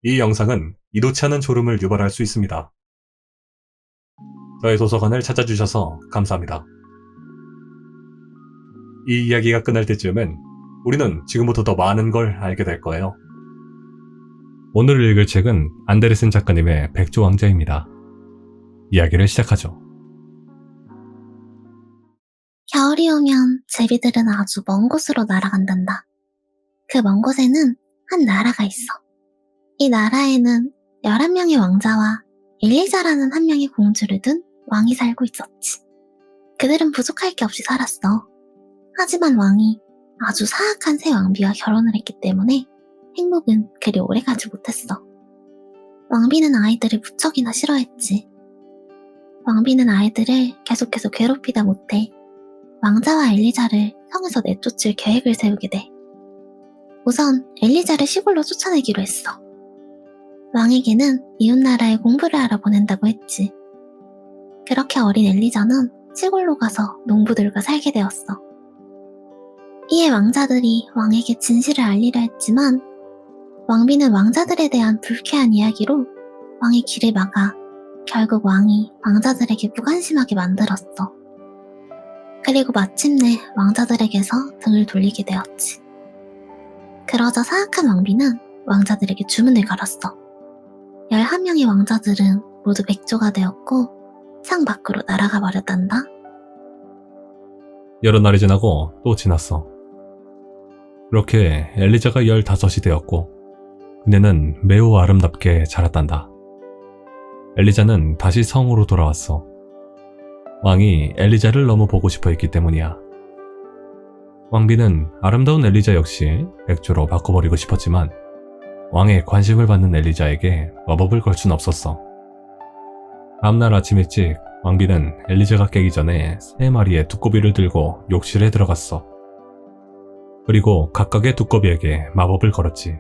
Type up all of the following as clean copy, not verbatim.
이 영상은 이도치 않은 졸음을 유발할 수 있습니다. 저의 도서관을 찾아주셔서 감사합니다. 이 이야기가 끝날 때쯤엔 우리는 지금부터 더 많은 걸 알게 될 거예요. 오늘 읽을 책은 안데르센 작가님의 백조왕자입니다. 이야기를 시작하죠. 겨울이 오면 제비들은 아주 먼 곳으로 날아간단다. 그 먼 곳에는 한 나라가 있어. 이 나라에는 11명의 왕자와 엘리자라는 한 명의 공주를 둔 왕이 살고 있었지. 그들은 부족할 게 없이 살았어. 하지만 왕이 아주 사악한 새 왕비와 결혼을 했기 때문에 행복은 그리 오래 가지 못했어. 왕비는 아이들을 무척이나 싫어했지. 왕비는 아이들을 계속해서 괴롭히다 못해 왕자와 엘리자를 성에서 내쫓을 계획을 세우게 돼. 우선 엘리자를 시골로 쫓아내기로 했어. 왕에게는 이웃나라에 공부를 하러 보낸다고 했지. 그렇게 어린 엘리자는 시골로 가서 농부들과 살게 되었어. 이에 왕자들이 왕에게 진실을 알리려 했지만 왕비는 왕자들에 대한 불쾌한 이야기로 왕의 길을 막아 결국 왕이 왕자들에게 무관심하게 만들었어. 그리고 마침내 왕자들에게서 등을 돌리게 되었지. 그러자 사악한 왕비는 왕자들에게 주문을 걸었어. 11명의 왕자들은 모두 백조가 되었고 상 밖으로 날아가 버렸단다. 여러 날이 지나고 또 지났어. 그렇게 엘리자가 15이 되었고 그녀는 매우 아름답게 자랐단다. 엘리자는 다시 성으로 돌아왔어. 왕이 엘리자를 너무 보고 싶어 했기 때문이야. 왕비는 아름다운 엘리자 역시 백조로 바꿔버리고 싶었지만 왕의 관심을 받는 엘리자에게 마법을 걸 순 없었어. 다음날 아침 일찍 왕비는 엘리자가 깨기 전에 3마리의 두꺼비를 들고 욕실에 들어갔어. 그리고 각각의 두꺼비에게 마법을 걸었지.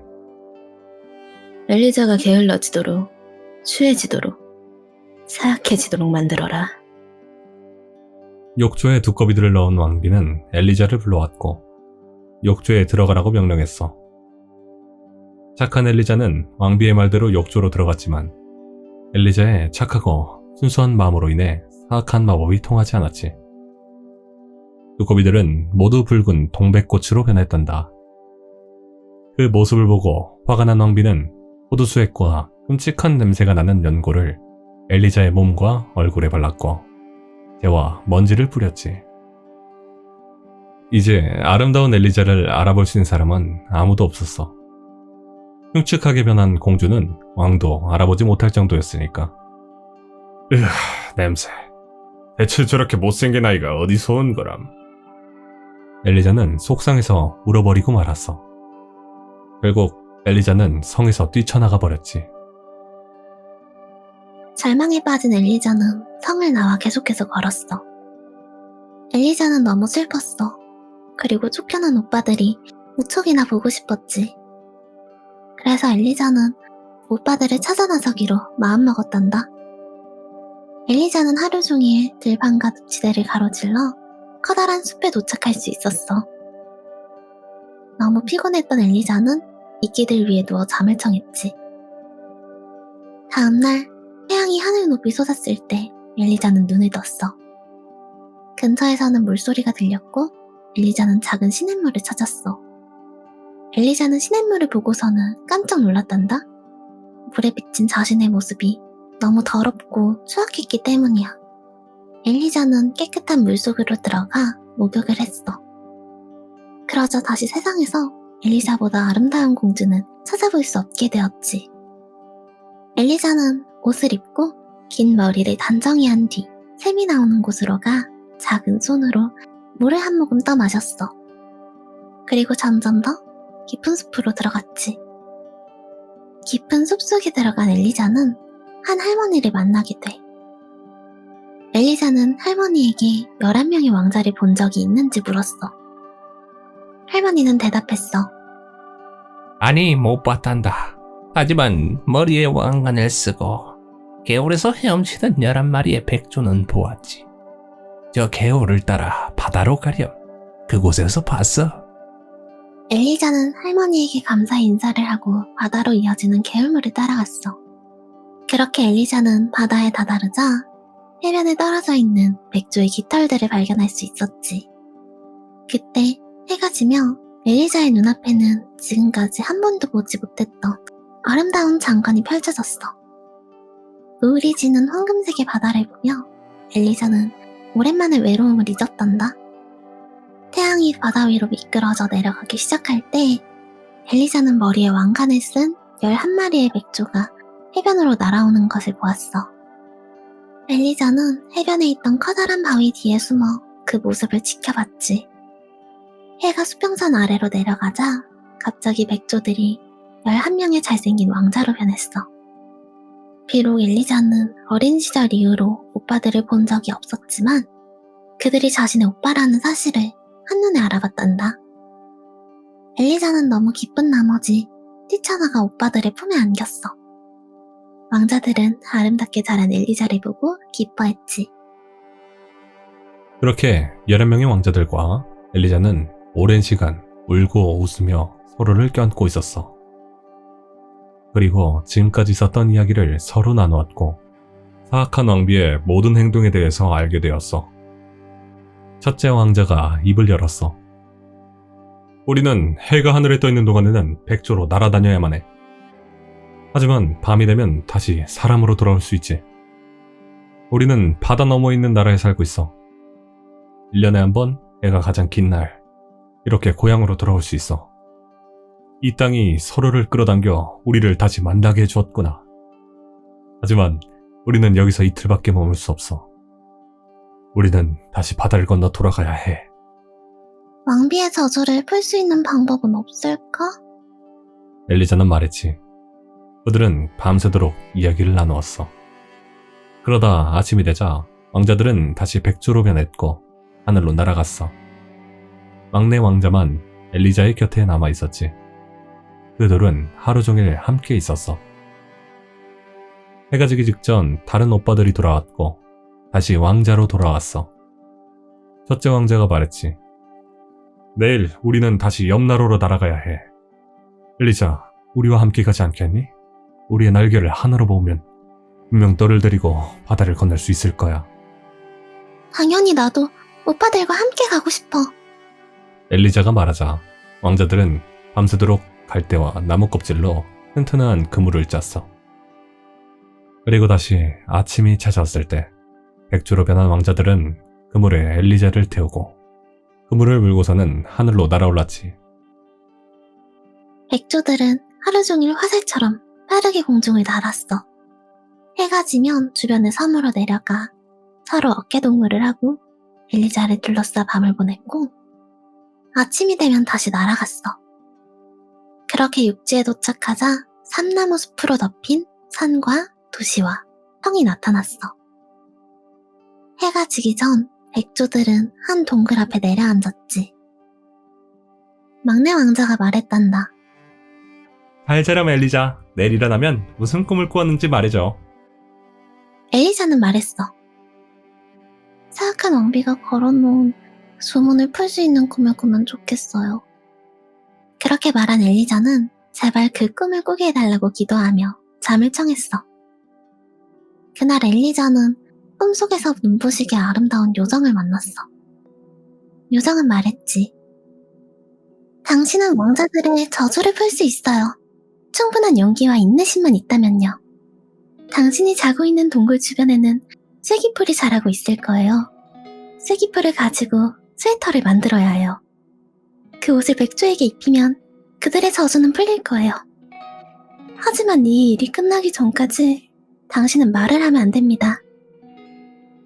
엘리자가 게을러지도록, 추해지도록, 사악해지도록 만들어라. 욕조에 두꺼비들을 넣은 왕비는 엘리자를 불러왔고 욕조에 들어가라고 명령했어. 착한 엘리자는 왕비의 말대로 욕조로 들어갔지만 엘리자의 착하고 순수한 마음으로 인해 사악한 마법이 통하지 않았지. 두꺼비들은 모두 붉은 동백꽃으로 변했단다. 그 모습을 보고 화가 난 왕비는 호두수액과 끔찍한 냄새가 나는 연고를 엘리자의 몸과 얼굴에 발랐고 재와 먼지를 뿌렸지. 이제 아름다운 엘리자를 알아볼 수 있는 사람은 아무도 없었어. 흉측하게 변한 공주는 왕도 알아보지 못할 정도였으니까. 냄새. 대체 저렇게 못생긴 아이가 어디서 온 거람? 엘리자는 속상해서 울어버리고 말았어. 결국 엘리자는 성에서 뛰쳐나가 버렸지. 절망에 빠진 엘리자는 성을 나와 계속해서 걸었어. 엘리자는 너무 슬펐어. 그리고 쫓겨난 오빠들이 무척이나 보고 싶었지. 그래서 엘리자는 오빠들을 찾아 나서기로 마음먹었단다. 엘리자는 하루 종일 들판과 늪지대를 가로질러 커다란 숲에 도착할 수 있었어. 너무 피곤했던 엘리자는 이끼들 위에 누워 잠을 청했지. 다음날 태양이 하늘 높이 솟았을 때 엘리자는 눈을 떴어. 근처에서는 물소리가 들렸고 엘리자는 작은 시냇물을 찾았어. 엘리자는 시냇물을 보고서는 깜짝 놀랐단다. 물에 비친 자신의 모습이 너무 더럽고 추악했기 때문이야. 엘리자는 깨끗한 물속으로 들어가 목욕을 했어. 그러자 다시 세상에서 엘리자보다 아름다운 공주는 찾아볼 수 없게 되었지. 엘리자는 옷을 입고 긴 머리를 단정히 한 뒤 샘이 나오는 곳으로 가 작은 손으로 물을 한 모금 떠 마셨어. 그리고 점점 더 깊은 숲으로 들어갔지. 깊은 숲속에 들어간 엘리자는 한 할머니를 만나게 돼. 엘리자는 할머니에게 11명의 왕자를 본 적이 있는지 물었어. 할머니는 대답했어. 아니, 못 봤단다. 하지만 머리에 왕관을 쓰고 개울에서 헤엄치던 11마리의 백조는 보았지. 저 개울을 따라 바다로 가렴. 그곳에서 봤어. 엘리자는 할머니에게 감사의 인사를 하고 바다로 이어지는 개울물을 따라갔어. 그렇게 엘리자는 바다에 다다르자 해변에 떨어져 있는 백조의 깃털들을 발견할 수 있었지. 그때 해가 지며 엘리자의 눈앞에는 지금까지 한 번도 보지 못했던 아름다운 장관이 펼쳐졌어. 노을이 지는 황금색의 바다를 보며 엘리자는 오랜만에 외로움을 잊었단다. 태양이 바다 위로 미끄러져 내려가기 시작할 때 엘리자는 머리에 왕관을 쓴 11마리의 백조가 해변으로 날아오는 것을 보았어. 엘리자는 해변에 있던 커다란 바위 뒤에 숨어 그 모습을 지켜봤지. 해가 수평선 아래로 내려가자 갑자기 백조들이 11명의 잘생긴 왕자로 변했어. 비록 엘리자는 어린 시절 이후로 오빠들을 본 적이 없었지만 그들이 자신의 오빠라는 사실을 한눈에 알아봤단다. 엘리자는 너무 기쁜 나머지 뛰쳐나가 오빠들의 품에 안겼어. 왕자들은 아름답게 자란 엘리자를 보고 기뻐했지. 그렇게 11명의 왕자들과 엘리자는 오랜 시간 울고 웃으며 서로를 껴안고 있었어. 그리고 지금까지 있었던 이야기를 서로 나누었고 사악한 왕비의 모든 행동에 대해서 알게 되었어. 첫째 왕자가 입을 열었어. 우리는 해가 하늘에 떠있는 동안에는 백조로 날아다녀야만 해. 하지만 밤이 되면 다시 사람으로 돌아올 수 있지. 우리는 바다 너머에 있는 나라에 살고 있어. 1년에 한 번 해가 가장 긴 날, 이렇게 고향으로 돌아올 수 있어. 이 땅이 서로를 끌어당겨 우리를 다시 만나게 해주었구나. 하지만 우리는 여기서 이틀밖에 머물 수 없어. 우리는 다시 바다를 건너 돌아가야 해. 왕비의 저주를 풀 수 있는 방법은 없을까? 엘리자는 말했지. 그들은 밤새도록 이야기를 나누었어. 그러다 아침이 되자 왕자들은 다시 백조로 변했고 하늘로 날아갔어. 막내 왕자만 엘리자의 곁에 남아 있었지. 그들은 하루 종일 함께 있었어. 해가 지기 직전 다른 오빠들이 돌아왔고 다시 왕자로 돌아왔어. 첫째 왕자가 말했지. 내일 우리는 다시 옆나라로 날아가야 해. 엘리자, 우리와 함께 가지 않겠니? 우리의 날개를 하늘로 모으면 분명 너를 데리고 바다를 건널 수 있을 거야. 당연히 나도 오빠들과 함께 가고 싶어. 엘리자가 말하자 왕자들은 밤새도록 갈대와 나무 껍질로 튼튼한 그물을 짰어. 그리고 다시 아침이 찾아왔을 때 백조로 변한 왕자들은 그물에 엘리자를 태우고 그물을 물고서는 하늘로 날아올랐지. 백조들은 하루 종일 화살처럼 빠르게 공중을 날았어. 해가 지면 주변의 섬으로 내려가 서로 어깨동무를 하고 엘리자를 둘러싸 밤을 보냈고 아침이 되면 다시 날아갔어. 그렇게 육지에 도착하자 삼나무 숲으로 덮인 산과 도시와 성이 나타났어. 해가 지기 전 백조들은 한 동굴 앞에 내려앉았지. 막내 왕자가 말했단다. 잘 자렴 엘리자. 내일 일어나면 무슨 꿈을 꾸었는지 말해줘. 엘리자는 말했어. 사악한 왕비가 걸어놓은 소문을 풀 수 있는 꿈을 꾸면 좋겠어요. 그렇게 말한 엘리자는 제발 그 꿈을 꾸게 해달라고 기도하며 잠을 청했어. 그날 엘리자는 꿈속에서 눈부시게 아름다운 요정을 만났어. 요정은 말했지. 당신은 왕자들의 저주를 풀 수 있어요. 충분한 용기와 인내심만 있다면요. 당신이 자고 있는 동굴 주변에는 쐐기풀이 자라고 있을 거예요. 쐐기풀을 가지고 스웨터를 만들어야 해요. 그 옷을 백조에게 입히면 그들의 저주는 풀릴 거예요. 하지만 이 일이 끝나기 전까지 당신은 말을 하면 안 됩니다.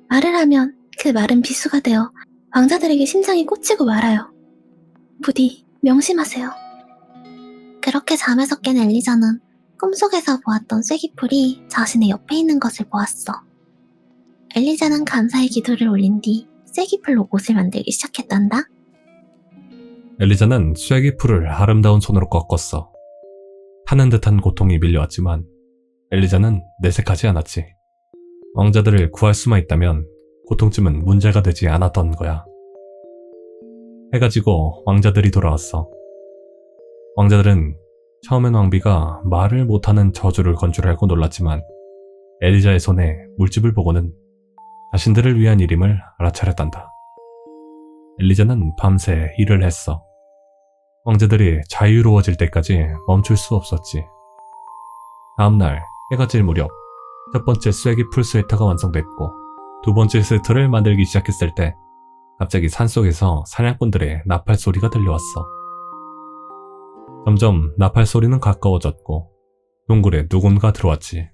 말을 하면 그 말은 비수가 되어 왕자들에게 심장이 꽂히고 말아요. 부디 명심하세요. 그렇게 잠에서 깬 엘리자는 꿈속에서 보았던 쐐기풀이 자신의 옆에 있는 것을 보았어. 엘리자는 감사의 기도를 올린 뒤 쐐기풀로 옷을 만들기 시작했단다. 엘리자는 쐐기풀을 아름다운 손으로 꺾었어. 타는 듯한 고통이 밀려왔지만 엘리자는 내색하지 않았지. 왕자들을 구할 수만 있다면 고통쯤은 문제가 되지 않았던 거야. 해가 지고 왕자들이 돌아왔어. 왕자들은 처음엔 왕비가 말을 못하는 저주를 건주를 알고 놀랐지만 엘리자의 손에 물집을 보고는 자신들을 위한 일임을 알아차렸단다. 엘리자는 밤새 일을 했어. 왕자들이 자유로워질 때까지 멈출 수 없었지. 다음날 해가 질 무렵 첫 번째 쐐기풀 스웨터가 완성됐고 두 번째 스웨터를 만들기 시작했을 때 갑자기 산속에서 사냥꾼들의 나팔 소리가 들려왔어. 점점 나팔 소리는 가까워졌고 동굴에 누군가 들어왔지.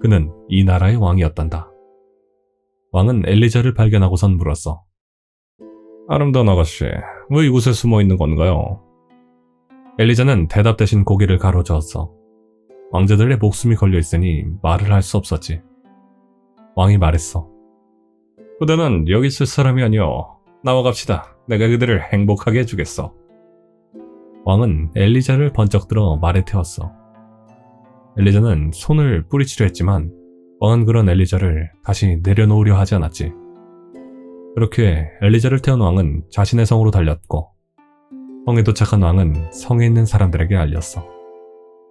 그는 이 나라의 왕이었단다. 왕은 엘리자를 발견하고선 물었어. 아름다운 아가씨, 왜 이곳에 숨어 있는 건가요? 엘리자는 대답 대신 고개를 가로저었어. 왕자들의 목숨이 걸려 있으니 말을 할 수 없었지. 왕이 말했어. 그대는 여기 있을 사람이 아니오. 나와 갑시다. 내가 그들을 행복하게 해주겠어. 왕은 엘리자를 번쩍 들어 말에 태웠어. 엘리자는 손을 뿌리치려 했지만 왕은 그런 엘리자를 다시 내려놓으려 하지 않았지. 그렇게 엘리자를 태운 왕은 자신의 성으로 달렸고 성에 도착한 왕은 성에 있는 사람들에게 알렸어.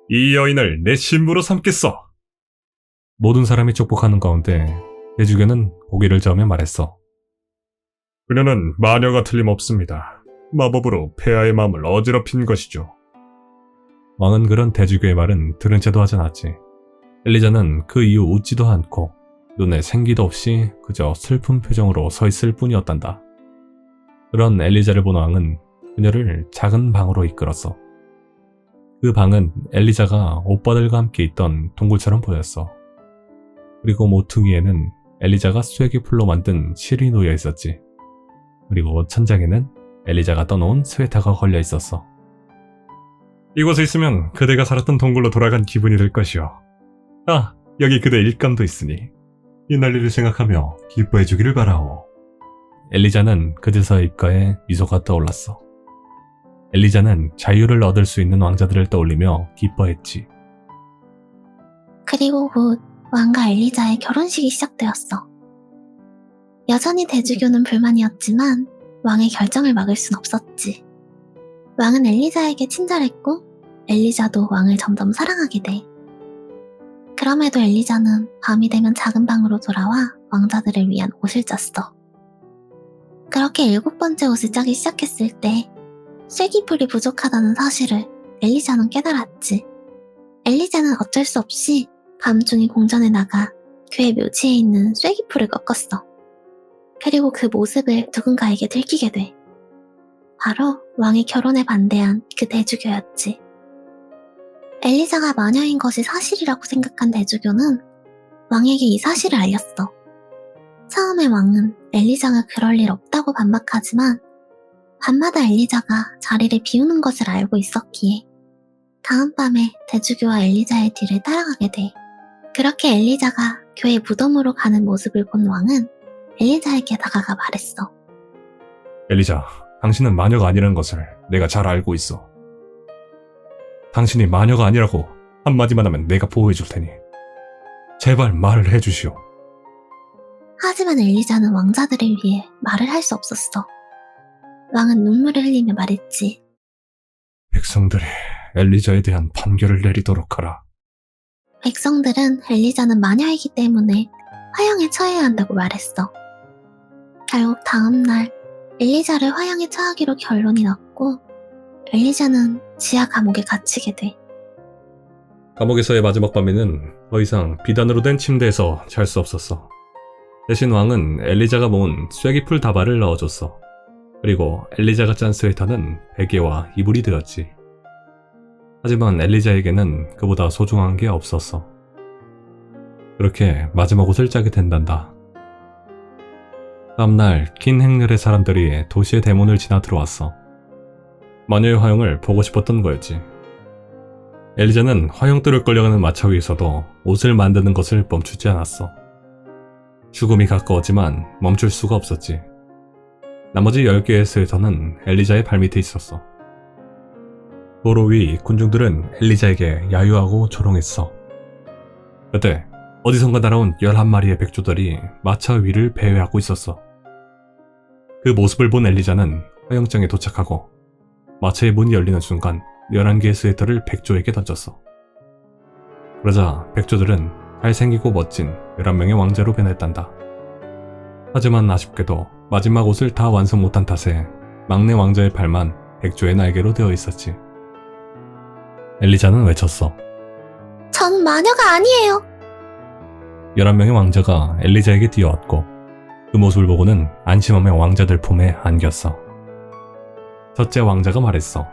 이 여인을 내 신부로 삼겠어. 모든 사람이 족복하는 가운데 대주교는 고개를 저으며 말했어. 그녀는 마녀가 틀림없습니다. 마법으로 폐하의 마음을 어지럽힌 것이죠. 왕은 그런 대주교의 말은 들은 채도 하지 않았지. 엘리자는 그 이후 웃지도 않고 눈에 생기도 없이 그저 슬픈 표정으로 서 있을 뿐이었단다. 그런 엘리자를 본 왕은 그녀를 작은 방으로 이끌었어. 그 방은 엘리자가 오빠들과 함께 있던 동굴처럼 보였어. 그리고 모퉁이에는 엘리자가 쐐기풀로 만든 실이 놓여 있었지. 그리고 천장에는 엘리자가 떠놓은 스웨터가 걸려 있었어. 이곳에 있으면 그대가 살았던 동굴로 돌아간 기분이 들 것이오. 아, 여기 그대 일감도 있으니 옛날 일을 생각하며 기뻐해 주기를 바라오. 엘리자는 그제서야 입가에 미소가 떠올랐어. 엘리자는 자유를 얻을 수 있는 왕자들을 떠올리며 기뻐했지. 그리고 곧 왕과 엘리자의 결혼식이 시작되었어. 여전히 대주교는 불만이었지만 왕의 결정을 막을 순 없었지. 왕은 엘리자에게 친절했고 엘리자도 왕을 점점 사랑하게 돼. 그럼에도 엘리자는 밤이 되면 작은 방으로 돌아와 왕자들을 위한 옷을 짰어. 그렇게 7번째 옷을 짜기 시작했을 때 쐐기풀이 부족하다는 사실을 엘리자는 깨달았지. 엘리자는 어쩔 수 없이 밤중에 공전에 나가 교회 묘지에 있는 쐐기풀을 꺾었어. 그리고 그 모습을 누군가에게 들키게 돼. 바로 왕의 결혼에 반대한 그 대주교였지. 엘리자가 마녀인 것이 사실이라고 생각한 대주교는 왕에게 이 사실을 알렸어. 처음에 왕은 엘리자가 그럴 일 없다고 반박하지만 밤마다 엘리자가 자리를 비우는 것을 알고 있었기에 다음 밤에 대주교와 엘리자의 뒤를 따라가게 돼. 그렇게 엘리자가 교회 무덤으로 가는 모습을 본 왕은 엘리자에게 다가가 말했어. 엘리자, 당신은 마녀가 아니라는 것을 내가 잘 알고 있어. 당신이 마녀가 아니라고 한마디만 하면 내가 보호해 줄 테니 제발 말을 해주시오. 하지만 엘리자는 왕자들을 위해 말을 할 수 없었어. 왕은 눈물을 흘리며 말했지. 백성들이 엘리자에 대한 판결을 내리도록 하라. 백성들은 엘리자는 마녀이기 때문에 화형에 처해야 한다고 말했어. 결국 다음날 엘리자를 화형에 처하기로 결론이 났고 엘리자는 지하 감옥에 갇히게 돼. 감옥에서의 마지막 밤에는 더 이상 비단으로 된 침대에서 잘 수 없었어. 대신 왕은 엘리자가 모은 쐐기풀 다발을 넣어줬어. 그리고 엘리자가 짠 스웨터는 베개와 이불이 되었지. 하지만 엘리자에게는 그보다 소중한 게 없었어. 그렇게 마지막 옷을 짜게 된단다. 다음날 긴 행렬의 사람들이 도시의 대문을 지나 들어왔어. 마녀의 화형을 보고 싶었던 거였지. 엘리자는 화형돌을 끌려가는 마차 위에서도 옷을 만드는 것을 멈추지 않았어. 죽음이 가까웠지만 멈출 수가 없었지. 나머지 10개의 스웨터는 엘리자의 발밑에 있었어. 도로 위 군중들은 엘리자에게 야유하고 조롱했어. 그때 어디선가 날아온 11마리의 백조들이 마차 위를 배회하고 있었어. 그 모습을 본 엘리자는 화영장에 도착하고 마차의 문이 열리는 순간 11개의 스웨터를 백조에게 던졌어. 그러자 백조들은 잘생기고 멋진 11명의 왕자로 변했단다. 하지만 아쉽게도 마지막 옷을 다 완성 못한 탓에 막내 왕자의 팔만 백조의 날개로 되어 있었지. 엘리자는 외쳤어. 저는 마녀가 아니에요. 11명의 왕자가 엘리자에게 뛰어왔고 그 모습을 보고는 안심하며 왕자들 품에 안겼어. 첫째 왕자가 말했어.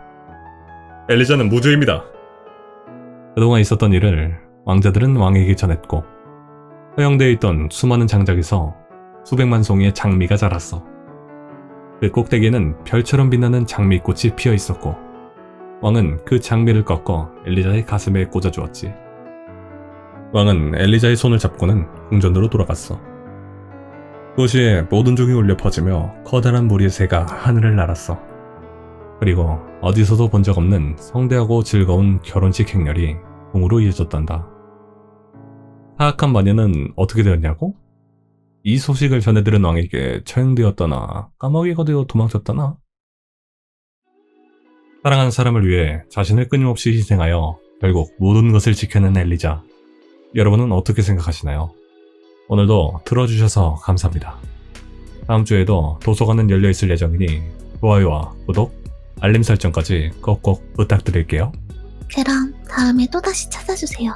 엘리자는 무죄입니다. 그동안 있었던 일을 왕자들은 왕에게 전했고 허용되어 있던 수많은 장작에서 수백만 송이의 장미가 자랐어. 그 꼭대기에는 별처럼 빛나는 장미꽃이 피어 있었고 왕은 그 장미를 꺾어 엘리자의 가슴에 꽂아주었지. 왕은 엘리자의 손을 잡고는 궁전으로 돌아갔어. 도시에 모든 종이 울려 퍼지며 커다란 무리의 새가 하늘을 날았어. 그리고 어디서도 본 적 없는 성대하고 즐거운 결혼식 행렬이 궁으로 이어졌단다. 사악한 마녀는 어떻게 되었냐고? 이 소식을 전해들은 왕에게 처형되었다나 까마귀가 되어 도망쳤다나? 사랑하는 사람을 위해 자신을 끊임없이 희생하여 결국 모든 것을 지켜낸 엘리자. 여러분은 어떻게 생각하시나요? 오늘도 들어주셔서 감사합니다. 다음 주에도 도서관은 열려있을 예정이니 좋아요와 구독, 알림 설정까지 꼭꼭 부탁드릴게요. 그럼 다음에 또다시 찾아주세요.